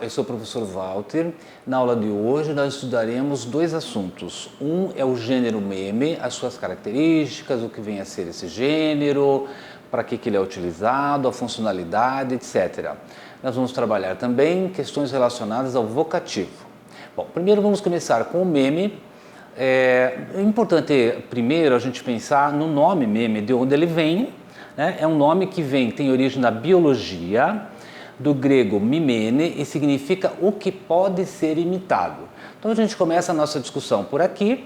eu sou o professor Walter. Na aula de hoje nós estudaremos dois assuntos. Um é o gênero meme, as suas características, o que vem a ser esse gênero, para que ele é utilizado, a funcionalidade, etc. Nós vamos trabalhar também questões relacionadas ao vocativo. Bom, primeiro vamos começar com o meme. É importante primeiro a gente pensar no nome meme, de onde ele vem, né? É um nome que tem origem na biologia, do grego mimene, e significa o que pode ser imitado. Então a gente começa a nossa discussão por aqui.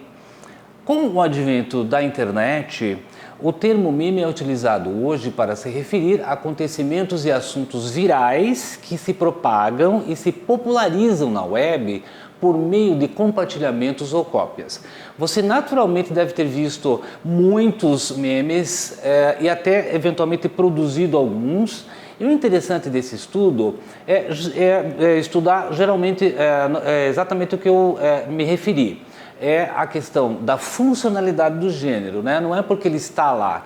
Com o advento da internet, o termo meme é utilizado hoje para se referir a acontecimentos e assuntos virais que se propagam e se popularizam na web por meio de compartilhamentos ou cópias. Você naturalmente deve ter visto muitos memes e até eventualmente produzido alguns. E o interessante desse estudo é estudar geralmente exatamente o que eu me referi. É a questão da funcionalidade do gênero, né? Não é porque ele está lá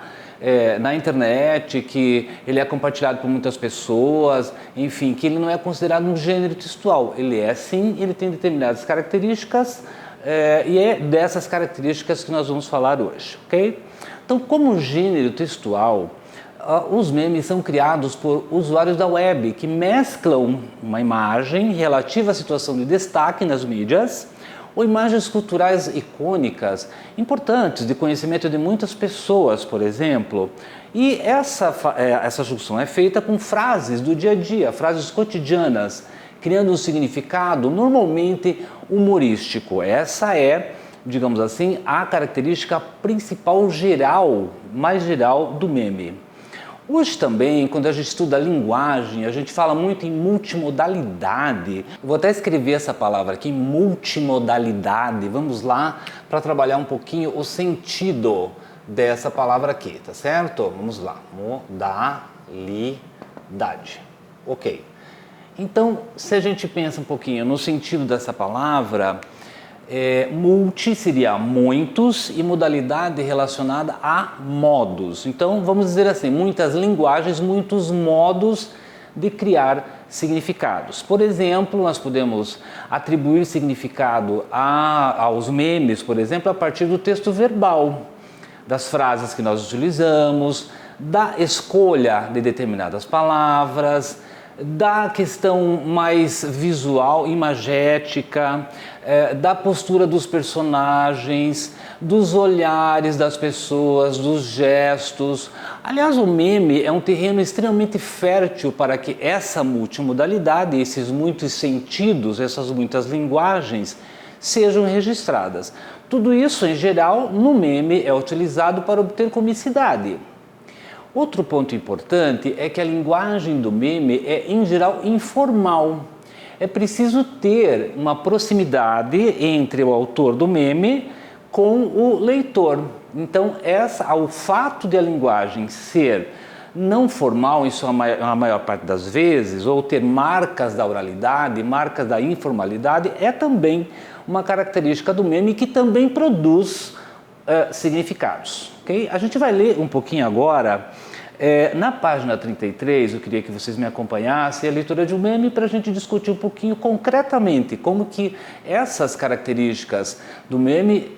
na internet, que ele é compartilhado por muitas pessoas, enfim, que ele não é considerado um gênero textual. Ele é sim, ele tem determinadas características e é dessas características que nós vamos falar hoje, ok? Então, como gênero textual, os memes são criados por usuários da web que mesclam uma imagem relativa à situação de destaque nas mídias ou imagens culturais icônicas, importantes, de conhecimento de muitas pessoas, por exemplo. E essa junção é feita com frases do dia a dia, frases cotidianas, criando um significado normalmente humorístico. Essa é, digamos assim, a característica principal mais geral do meme. Hoje também, quando a gente estuda a linguagem, a gente fala muito em multimodalidade. Eu vou até escrever essa palavra aqui, multimodalidade. Vamos lá para trabalhar um pouquinho o sentido dessa palavra aqui, tá certo? Vamos lá, modalidade. Ok. Então, se a gente pensa um pouquinho no sentido dessa palavra, multi seria muitos e modalidade relacionada a modos. Então, vamos dizer assim, muitas linguagens, muitos modos de criar significados. Por exemplo, nós podemos atribuir significado aos memes, por exemplo, a partir do texto verbal, das frases que nós utilizamos, da escolha de determinadas palavras, da questão mais visual, imagética, da postura dos personagens, dos olhares das pessoas, dos gestos. Aliás, o meme é um terreno extremamente fértil para que essa multimodalidade, esses muitos sentidos, essas muitas linguagens sejam registradas. Tudo isso, em geral, no meme é utilizado para obter comicidade. Outro ponto importante é que a linguagem do meme é, em geral, informal. É preciso ter uma proximidade entre o autor do meme com o leitor. Então, o fato de a linguagem ser não formal, isso a maior parte das vezes, ou ter marcas da oralidade, marcas da informalidade, é também uma característica do meme que também produz significados. Okay? A gente vai ler um pouquinho agora, na página 33, eu queria que vocês me acompanhassem a leitura de um meme para a gente discutir um pouquinho concretamente como que essas características do meme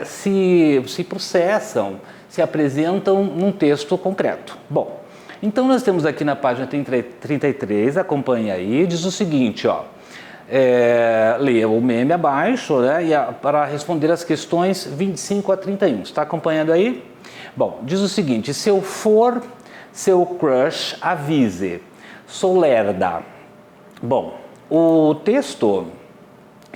se processam, se apresentam num texto concreto. Bom, então nós temos aqui na página 33, acompanhe aí, diz o seguinte, ó. Leia o meme abaixo, né, para responder as questões 25 a 31. Está acompanhando aí? Bom, diz o seguinte: se eu for seu crush, avise. Sou lerda. Bom, o texto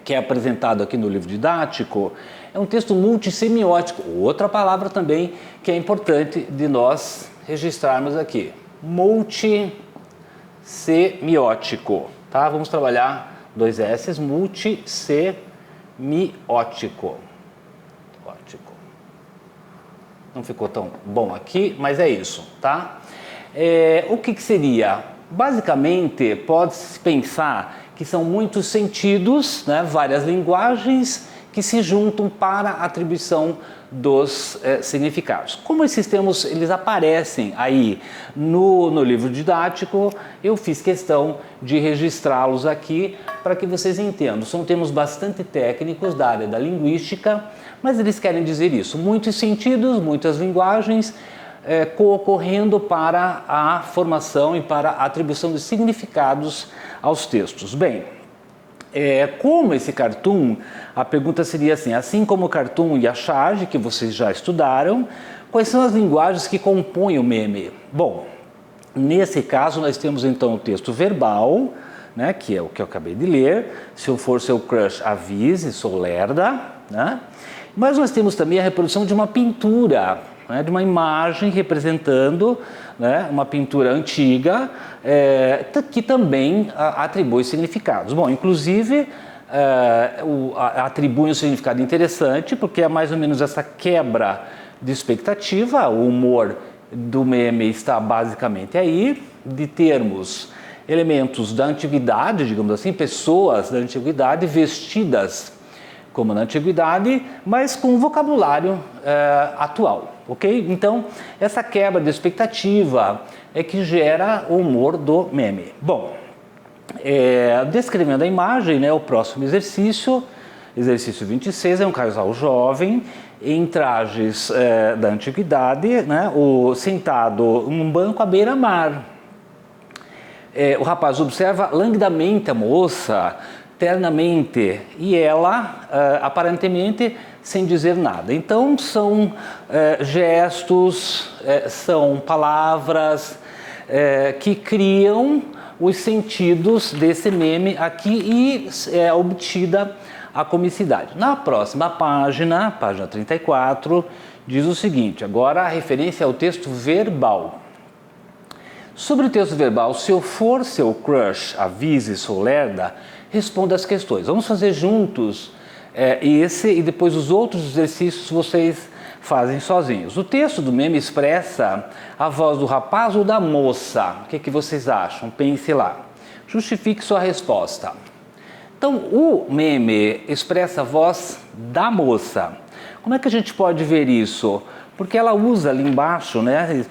que é apresentado aqui no livro didático é um texto multissemiótico. Outra palavra também que é importante de nós registrarmos aqui. Multissemiótico. Tá? Vamos trabalhar 2 S's, multissemiótico. Não ficou tão bom aqui, mas é isso, tá? O que seria? Basicamente, pode-se pensar que são muitos sentidos, né, várias linguagens que se juntam para a atribuição dos significados. Como esses termos eles aparecem aí no livro didático, eu fiz questão de registrá-los aqui para que vocês entendam. São termos bastante técnicos da área da linguística, mas eles querem dizer isso. Muitos sentidos, muitas linguagens concorrendo para a formação e para a atribuição de significados aos textos. Bem, como esse cartoon, a pergunta seria assim como o cartoon e a charge, que vocês já estudaram, quais são as linguagens que compõem o meme? Bom, nesse caso nós temos então o texto verbal, né, que é o que eu acabei de ler. Se eu for seu crush, avise, sou lerda, né? Mas nós temos também a reprodução de uma pintura, né, de uma imagem representando, né, uma pintura antiga, que também atribui significados. Bom, inclusive atribui um significado interessante, porque é mais ou menos essa quebra de expectativa. O humor do meme está basicamente aí, de termos elementos da antiguidade, digamos assim, pessoas da antiguidade vestidas como na antiguidade, mas com um vocabulário atual, ok? Então, essa quebra de expectativa é que gera o humor do meme. Bom, descrevendo a imagem, né, o próximo exercício 26, é um casal jovem em trajes da antiguidade, né, sentado num banco à beira-mar. O rapaz observa languidamente a moça, ternamente, e ela aparentemente sem dizer nada. Então são gestos, são palavras que criam os sentidos desse meme aqui e é obtida a comicidade. Na próxima página, página 34, diz o seguinte, agora a referência ao texto verbal. Sobre o texto verbal, se eu for seu crush, avise, sou lerda, responda as questões. Vamos fazer juntos esse e depois os outros exercícios vocês fazem sozinhos. O texto do meme expressa a voz do rapaz ou da moça. O que vocês acham? Pense lá. Justifique sua resposta. Então, o meme expressa a voz da moça. Como é que a gente pode ver isso? Porque ela usa ali embaixo, né,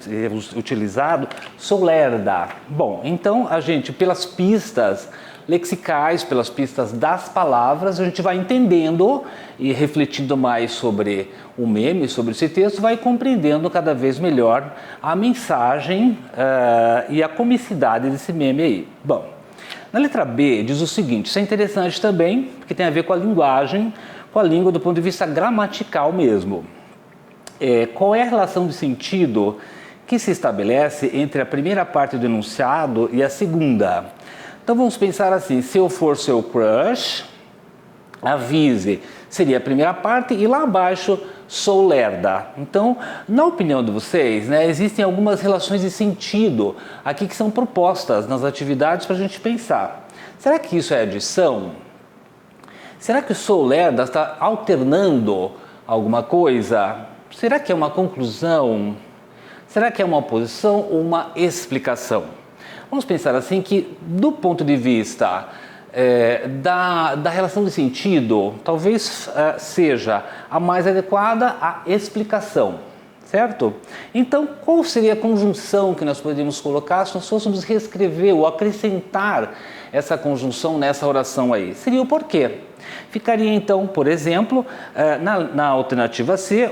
utilizado, sou lerda. Bom, então a gente, pelas pistas lexicais, pelas pistas das palavras, a gente vai entendendo e refletindo mais sobre o meme, sobre esse texto, vai compreendendo cada vez melhor a mensagem e a comicidade desse meme aí. Bom, na letra B diz o seguinte, isso é interessante também, porque tem a ver com a linguagem, com a língua do ponto de vista gramatical mesmo. Qual é a relação de sentido que se estabelece entre a primeira parte do enunciado e a segunda? Então vamos pensar assim, se eu for seu crush, avise, seria a primeira parte e lá abaixo sou lerda. Então, na opinião de vocês, né, existem algumas relações de sentido aqui que são propostas nas atividades para a gente pensar. Será que isso é adição? Será que o sou lerda está alternando alguma coisa? Será que é uma conclusão? Será que é uma oposição ou uma explicação? Vamos pensar assim que, do ponto de vista da relação de sentido, talvez seja a mais adequada a explicação, certo? Então, qual seria a conjunção que nós poderíamos colocar se nós fôssemos reescrever ou acrescentar essa conjunção nessa oração aí? Seria o porquê. Ficaria então, por exemplo, na alternativa C,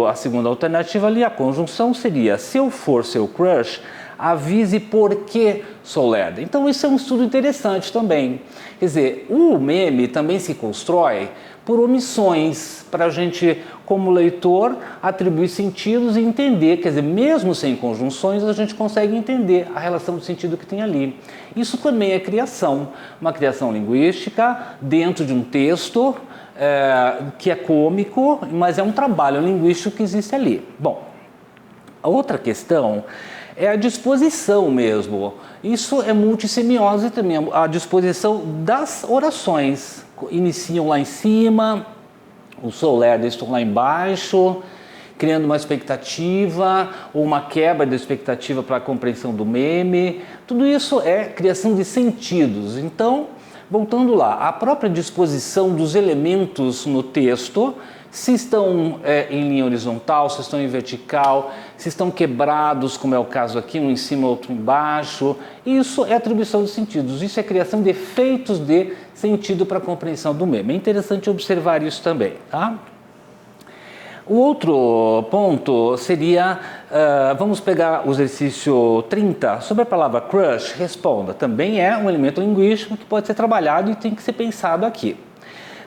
a segunda alternativa ali, a conjunção seria, se eu for seu crush, avise por que sou lerda. Então isso é um estudo interessante também. Quer dizer, o meme também se constrói por omissões, para a gente, como leitor, atribuir sentidos e entender, quer dizer, mesmo sem conjunções, a gente consegue entender a relação de sentido que tem ali. Isso também é criação, uma criação linguística dentro de um texto que é cômico, mas é um trabalho linguístico que existe ali. Bom, a outra questão é a disposição mesmo. Isso é multissemiose também, a disposição das orações. Iniciam lá em cima, o sou lerda, estou lá embaixo, criando uma expectativa ou uma quebra de expectativa para a compreensão do meme. Tudo isso é criação de sentidos. Então, Voltando lá, a própria disposição dos elementos no texto, se estão em linha horizontal, se estão em vertical, se estão quebrados, como é o caso aqui, um em cima, outro embaixo. Isso é atribuição de sentidos, isso é criação de efeitos de sentido para a compreensão do meme. É interessante observar isso também, tá? O outro ponto seria, vamos pegar o exercício 30, sobre a palavra crush, responda. Também é um elemento linguístico que pode ser trabalhado e tem que ser pensado aqui.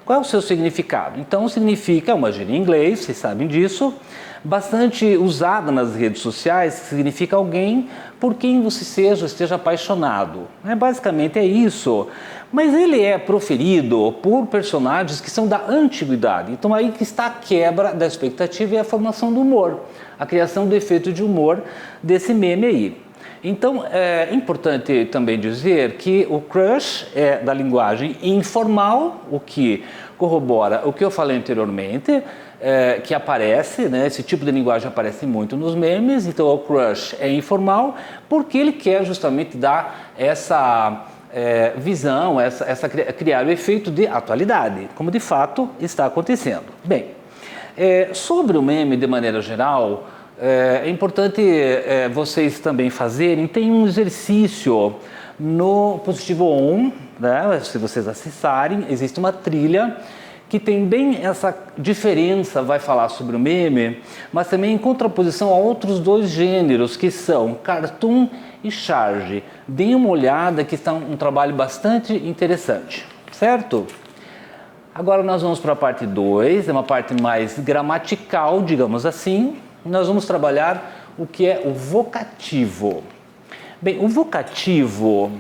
Qual é o seu significado? Então, significa uma gíria em inglês, vocês sabem disso, bastante usada nas redes sociais, que significa alguém por quem você esteja apaixonado. Basicamente é isso. Mas ele é proferido por personagens que são da antiguidade. Então aí que está a quebra da expectativa e a formação do humor, a criação do efeito de humor desse meme aí. Então, é importante também dizer que o crush é da linguagem informal, o que corrobora o que eu falei anteriormente, que aparece, né, esse tipo de linguagem aparece muito nos memes, então o crush é informal, porque ele quer justamente dar essa visão, criar o efeito de atualidade, como de fato está acontecendo. Bem, sobre o meme de maneira geral, é importante vocês também fazerem, tem um exercício no Positivo On, né, se vocês acessarem, existe uma trilha que tem bem essa diferença, vai falar sobre o meme, mas também em contraposição a outros dois gêneros, que são cartoon e charge. Deem uma olhada que está um trabalho bastante interessante, certo? Agora nós vamos para a parte 2, é uma parte mais gramatical, digamos assim. Nós vamos trabalhar o que é o vocativo. Bem, o vocativo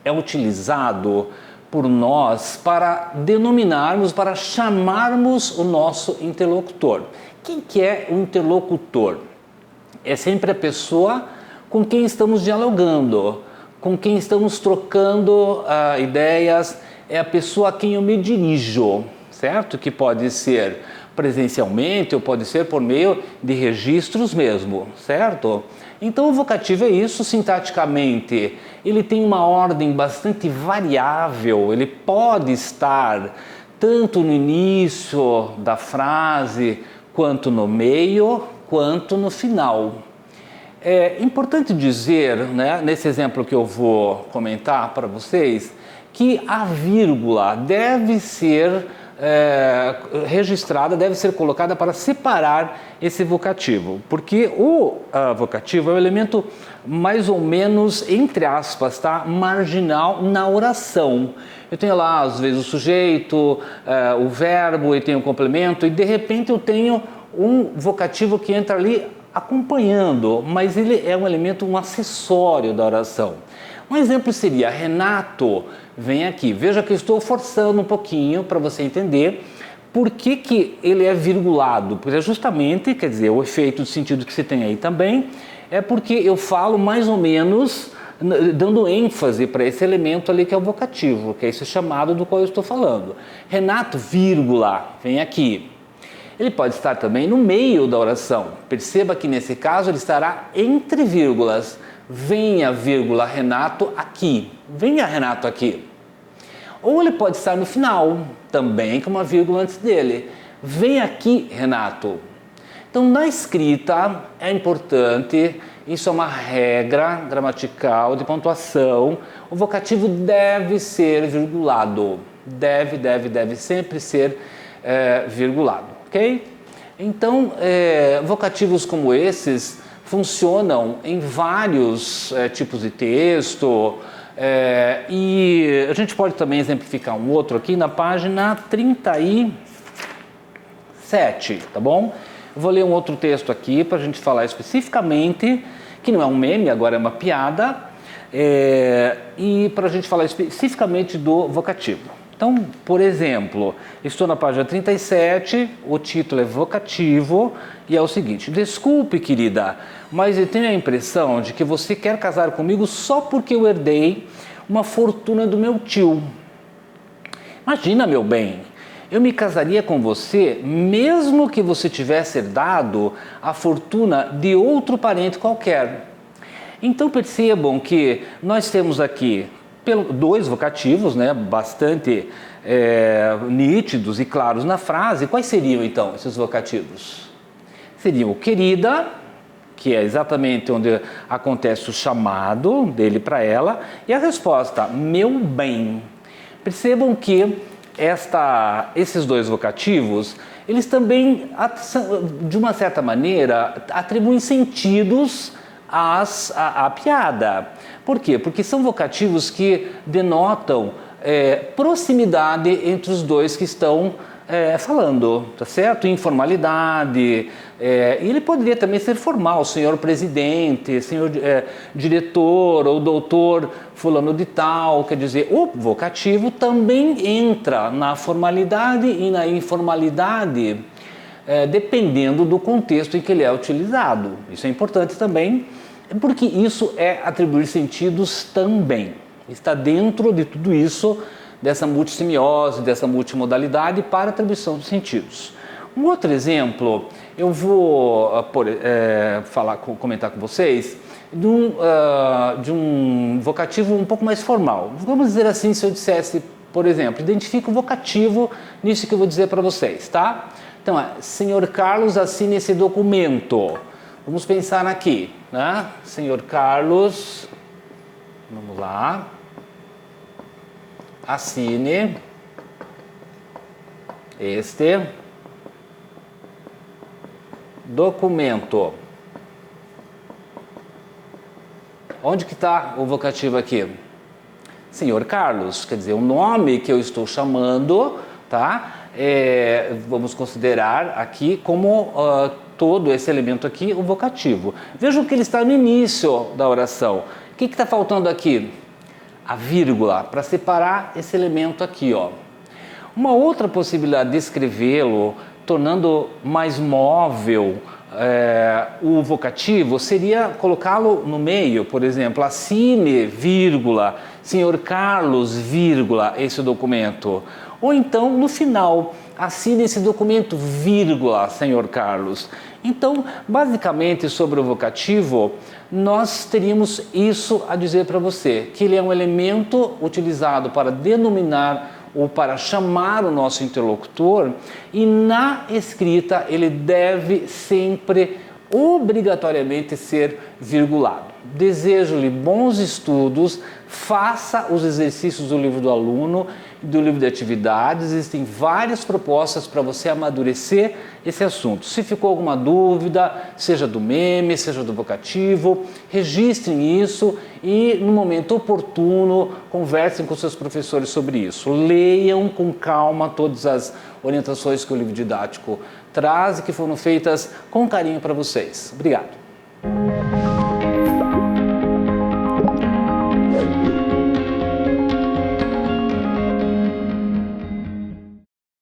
é utilizado por nós para denominarmos, para chamarmos o nosso interlocutor. Quem que é o interlocutor? É sempre a pessoa com quem estamos dialogando, com quem estamos trocando ideias, é a pessoa a quem eu me dirijo, certo? Que pode ser presencialmente ou pode ser por meio de registros mesmo, certo? Então o vocativo é isso, sintaticamente, ele tem uma ordem bastante variável, ele pode estar tanto no início da frase, quanto no meio, quanto no final. É importante dizer, né, nesse exemplo que eu vou comentar para vocês, que a vírgula deve ser registrada, deve ser colocada para separar esse vocativo, porque o vocativo é um elemento mais ou menos, entre aspas, tá, marginal na oração. Eu tenho lá, às vezes, o sujeito, o verbo, e tenho o complemento, e de repente eu tenho um vocativo que entra ali acompanhando, mas ele é um elemento, um acessório da oração. Um exemplo seria Renato, vem aqui. Veja que eu estou forçando um pouquinho para você entender por que ele é virgulado. Porque é justamente, quer dizer, o efeito de sentido que você tem aí também, é porque eu falo mais ou menos dando ênfase para esse elemento ali que é o vocativo, que é esse chamado do qual eu estou falando. Renato, vírgula, vem aqui. Ele pode estar também no meio da oração. Perceba que nesse caso ele estará entre vírgulas. Venha, vírgula, Renato aqui. Venha, Renato aqui. Ou ele pode estar no final, também com uma vírgula antes dele. Vem aqui, Renato. Então, na escrita é importante, isso é uma regra gramatical de pontuação. O vocativo deve ser virgulado. Deve sempre ser virgulado, ok? Então, vocativos como esses funcionam em vários tipos de texto, e a gente pode também exemplificar um outro aqui na página 37, tá bom? Eu vou ler um outro texto aqui para a gente falar especificamente, que não é um meme, agora é uma piada, e para a gente falar especificamente do vocativo. Então, por exemplo, estou na página 37, o título é vocativo e é o seguinte: desculpe, querida, mas eu tenho a impressão de que você quer casar comigo só porque eu herdei uma fortuna do meu tio. Imagina, meu bem, eu me casaria com você mesmo que você tivesse herdado a fortuna de outro parente qualquer. Então percebam que nós temos aqui dois vocativos, né, bastante nítidos e claros na frase. Quais seriam então esses vocativos? Seriam o querida, que é exatamente onde acontece o chamado dele para ela, e a resposta, meu bem. Percebam que esses dois vocativos, eles também, de uma certa maneira, atribuem sentidos à piada. Por quê? Porque são vocativos que denotam proximidade entre os dois que estão falando, tá certo? Informalidade. E ele poderia também ser formal, senhor presidente, senhor diretor ou doutor fulano de tal. Quer dizer, o vocativo também entra na formalidade e na informalidade, dependendo do contexto em que ele é utilizado. Isso é importante também, porque isso é atribuir sentidos também. Está dentro de tudo isso, dessa multissemiose, dessa multimodalidade para atribuição dos sentidos. Um outro exemplo, eu vou comentar com vocês de um vocativo um pouco mais formal. Vamos dizer assim, se eu dissesse, por exemplo, identifica o vocativo nisso que eu vou dizer para vocês, tá? Então, senhor Carlos, assine esse documento. Vamos pensar aqui, né? Senhor Carlos, vamos lá. Assine este documento. Onde que está o vocativo aqui? Senhor Carlos, quer dizer, o nome que eu estou chamando, tá? Vamos considerar aqui como todo esse elemento aqui, o vocativo. Vejam que ele está no início da oração. O que está faltando aqui? A vírgula, para separar esse elemento aqui, ó. Uma outra possibilidade de escrevê-lo, tornando mais móvel o vocativo, seria colocá-lo no meio, por exemplo, assine, vírgula, senhor Carlos, vírgula, esse documento. Ou então, no final, assine esse documento, vírgula, senhor Carlos. Então, basicamente, sobre o vocativo, nós teríamos isso a dizer para você, que ele é um elemento utilizado para denominar ou para chamar o nosso interlocutor, e na escrita ele deve sempre, obrigatoriamente, ser virgulado. Desejo-lhe bons estudos, faça os exercícios do livro do aluno, do livro de atividades. Existem várias propostas para você amadurecer esse assunto. Se ficou alguma dúvida, seja do meme, seja do vocativo, registrem isso e, no momento oportuno, conversem com seus professores sobre isso. Leiam com calma todas as orientações que o livro didático traz e que foram feitas com carinho para vocês. Obrigado.